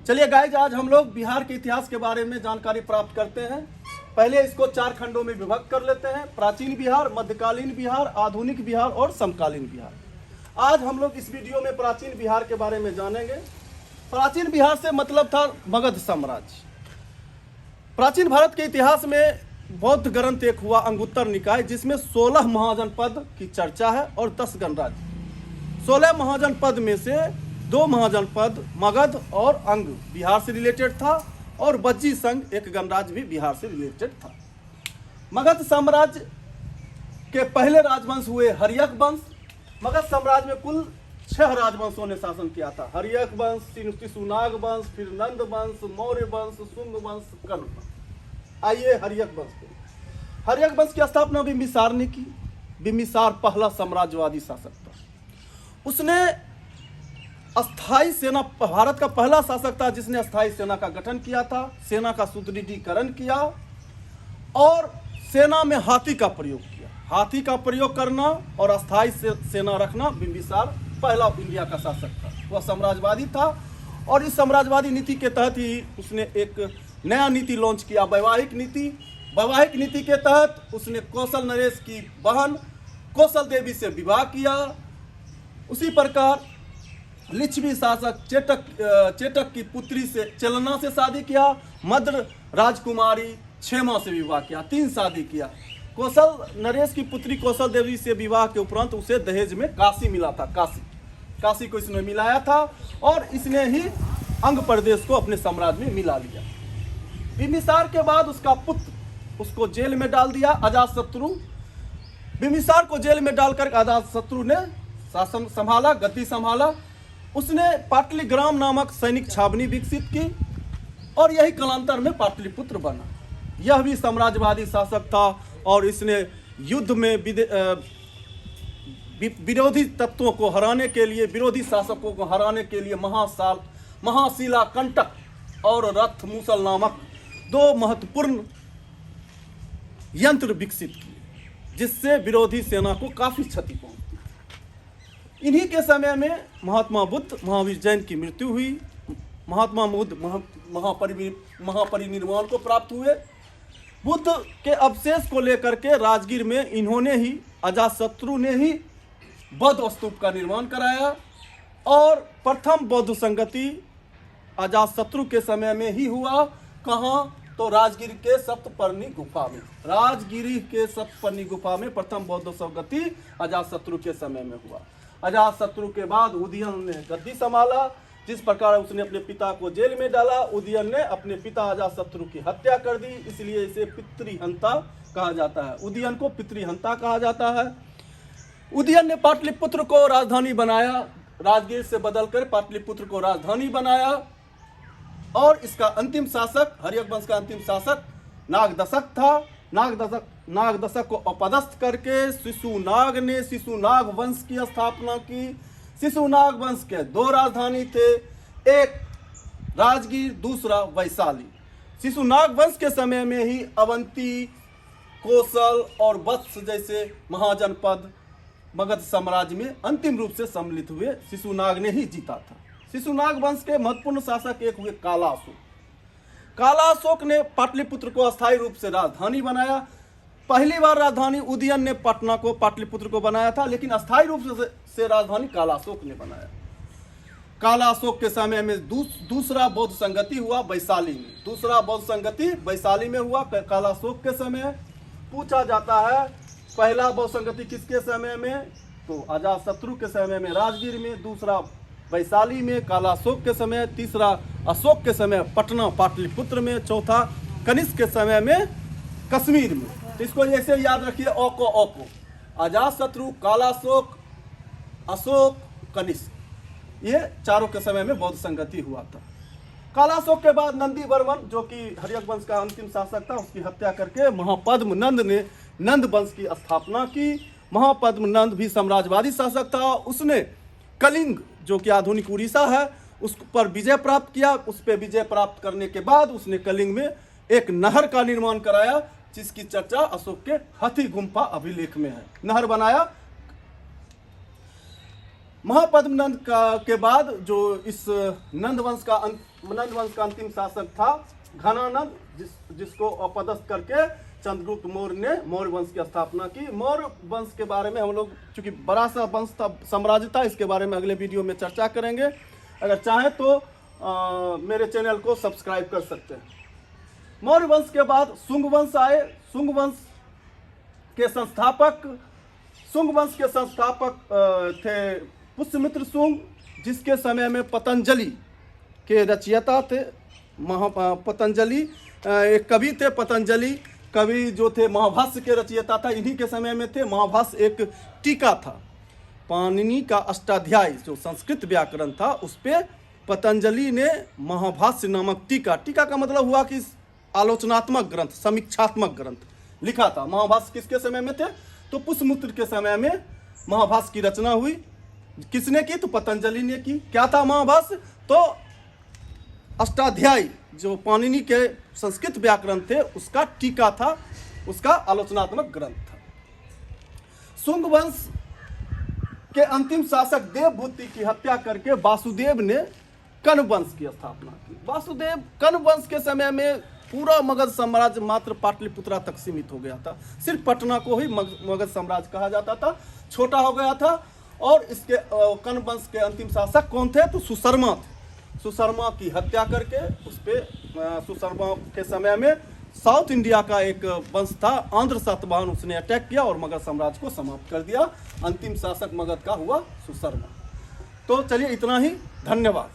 चलिए गाइज, आज हम लोग बिहार के इतिहास के बारे में जानकारी प्राप्त करते हैं। पहले इसको 4 खंडों में विभक्त कर लेते हैं: प्राचीन बिहार, मध्यकालीन बिहार, आधुनिक बिहार और समकालीन बिहार। आज हम लोग इस वीडियो में प्राचीन बिहार के बारे में जानेंगे। प्राचीन बिहार से मतलब था मगध साम्राज्य। प्राचीन भारत के इतिहास में बौद्ध ग्रंथ एक हुआ अंगुत्तर निकाय, जिसमें 16 महाजनपद की चर्चा है और 10 गणराज्य। 16 महाजनपद में से 2 महाजनपद मगध और अंग बिहार से रिलेटेड था और बज्जी संघ एक गणराज्य भी बिहार से रिलेटेड था। मगध साम्राज्य के पहले राजवंश हुए हर्यक वंश। मगध साम्राज्य में कुल 6 राजवंशों ने शासन किया था: हर्यक वंश, शिशुनाग वंश, फिर नंद वंश, मौर्य वंश, शुंग वंश, कर्ण वंश। आइए हर्यक वंश पे। हर्यक वंश की स्थापना बिंबिसार ने की। बिंबिसार पहला साम्राज्यवादी शासक था। उसने अस्थाई सेना, भारत का पहला शासक था जिसने अस्थाई सेना का गठन किया था, सेना का सुदृढ़ीकरण किया और सेना में हाथी का प्रयोग किया। हाथी का प्रयोग करना और अस्थाई सेना रखना, बिंबिसार पहला इंडिया का शासक था। वह साम्राज्यवादी था और इस साम्राज्यवादी नीति के तहत ही उसने एक नया नीति लॉन्च किया, वैवाहिक नीति। वैवाहिक नीति के तहत उसने कौशल नरेश की बहन कौशल देवी से विवाह किया। उसी प्रकार लिच्छवी शासक चेटक की पुत्री से चलना से शादी किया। मद्र राजकुमारी क्षेमा से विवाह किया। 3 शादी किया। कौशल नरेश की पुत्री कौशल देवी से विवाह के उपरांत उसे दहेज में काशी मिला था। काशी को इसने मिलाया था और इसने ही अंग प्रदेश को अपने साम्राज्य में मिला लिया। बिंबिसार के बाद उसका पुत्र उसको जेल में डाल दिया, अजातशत्रु। बिंबिसार को जेल में डालकर अजातशत्रु ने शासन संभाला, गद्दी संभाला। उसने पाटलिग्राम नामक सैनिक छावनी विकसित की और यही कालांतर में पाटलिपुत्र बना। यह भी साम्राज्यवादी शासक था और इसने युद्ध में विरोधी तत्वों को हराने के लिए, विरोधी शासकों को हराने के लिए महाशिला कंटक और रथ मूसल नामक 2 महत्वपूर्ण यंत्र विकसित किए, जिससे विरोधी सेना को काफी क्षति पहुंची। इन्हीं के समय में महात्मा बुद्ध, महावीर जैन की मृत्यु हुई। महात्मा बुद्ध महापरिनिर्वाण को प्राप्त हुए। बुद्ध के अवशेष को लेकर के राजगीर में इन्होंने ही, अजातशत्रु ने ही बौद्ध स्तूप का निर्माण कराया और प्रथम बौद्ध संगति अजातशत्रु के समय में ही हुआ। कहाँ? तो राजगीर के सप्तपर्णी गुफा में। राजगिरी के सप्तपर्णी गुफा में प्रथम बौद्ध संगति अजातशत्रु के समय में हुआ। अजातशत्रु के बाद उदयन ने गद्दी संभाला। जिस प्रकार उसने अपने पिता को जेल में डाला, उदयन ने अपने पिता अजातशत्रु की हत्या कर दी, इसलिए इसे पितृहंता कहा जाता है। उदयन को पितृहंता कहा जाता है। उदयन ने पाटलिपुत्र को राजधानी बनाया, राजगीर से बदलकर पाटलिपुत्र को राजधानी बनाया और इसका अंतिम शासक, हर्यक वंश का अंतिम शासक नागदशक था। नागदशक को अपदस्थ करके शिशुनाग ने शिशुनाग वंश की स्थापना की। शिशुनाग वंश के 2 राजधानी थे, एक राजगीर, दूसरा वैशाली। शिशुनाग वंश के समय में ही अवंती, कौशल और वत्स जैसे महाजनपद मगध साम्राज्य में अंतिम रूप से सम्मिलित हुए। शिशुनाग ने ही जीता था। शिशुनाग वंश के महत्वपूर्ण शासक एक हुए कालाअशोक। कालाअशोक ने पाटलिपुत्र को अस्थायी रूप से राजधानी बनाया। पहली बार राजधानी उदयन ने पटना को, पाटलिपुत्र को बनाया था, लेकिन अस्थायी रूप से राजधानी कालाअशोक ने बनाया। कालाअशोक के समय में दूसरा बौद्ध संगति हुआ वैशाली में। दूसरा बौद्ध संगति वैशाली में हुआ कालाअशोक के समय। पूछा जाता है पहला बौद्ध संगति किसके समय में? तो अजातशत्रु के समय में राजगीर में, दूसरा वैशाली में कालाअशोक के समय, तीसरा अशोक के समय पटना पाटलिपुत्र में, चौथा कनिष्क के समय में कश्मीर में। तो इसको ऐसे याद रखिए, ओको अजातशत्रु, कालाअशोक, अशोक, कनिष्क, ये चारों के समय में बौद्ध संगति हुआ था। कालाअशोक के बाद नंदी वर्मन, जो कि हर्यक वंश का अंतिम शासक था, उसकी हत्या करके महापद्म नंद ने नंद वंश की स्थापना की। महापद्म नंद भी साम्राज्यवादी शासक था। उसने कलिंग, जो कि आधुनिक उड़ीसा है, उस पर विजय प्राप्त किया। उस पर विजय प्राप्त करने के बाद उसने कलिंग में एक नहर का निर्माण कराया, जिसकी चर्चा अशोक के हाथी गुम्फा अभिलेख में है। नहर बनाया। महापद्म नंद के बाद जो इस नंद वंश का नंद वंश का अंतिम शासक था घनानंद, जिसको अपदस्थ करके चंद्रगुप्त मौर्य ने मौर्य वंश की स्थापना की। मौर्य वंश के बारे में हम लोग, चूंकि बड़ा सा वंश था, साम्राज्य था, इसके बारे में अगले वीडियो में चर्चा करेंगे। अगर चाहें तो मेरे चैनल को सब्सक्राइब कर सकते हैं। मौर्य वंश के बाद शुंग वंश आए। शुंग वंश के संस्थापक थे पुष्यमित्र शुंग, जिसके समय में पतंजलि के रचयिता थे। पतंजलि एक कवि थे। पतंजलि कवि जो थे महाभाष्य के रचयिता था, इन्हीं के समय में थे। महाभाष्य एक टीका था, पाणिनि का अष्टाध्यायी जो संस्कृत व्याकरण था, उस पर पतंजलि ने महाभाष्य नामक टीका का मतलब हुआ कि आलोचनात्मक ग्रंथ, समीक्षात्मक ग्रंथ लिखा था। महाभाष्य किसके समय में थे? तो पुष्यमित्र के समय में महाभाष्य की रचना हुई। किसने की? तो पतंजलि ने की। क्या था महाभाष्य? तो अष्टाध्यायी जो पाणिनि के संस्कृत व्याकरण थे, उसका टीका था, उसका आलोचनात्मक ग्रंथ था। शुंग वंश के अंतिम शासक देवभूति की हत्या करके वासुदेव ने कण्व वंश की स्थापना की। वासुदेव कण्व वंश के समय में पूरा मगध साम्राज्य मात्र पाटलिपुत्रा तक सीमित हो गया था। सिर्फ पटना को ही मगध साम्राज्य कहा जाता था, छोटा हो गया था। और इसके कण्व वंश के अंतिम शासक कौन थे? तो सुशर्मा थे। सुशर्मा की हत्या करके उस पर सुशर्मा के समय में साउथ इंडिया का एक वंश था आंध्र सातवाहन, उसने अटैक किया और मगध साम्राज्य को समाप्त कर दिया। अंतिम शासक मगध का हुआ सुशर्मा। तो चलिए इतना ही, धन्यवाद।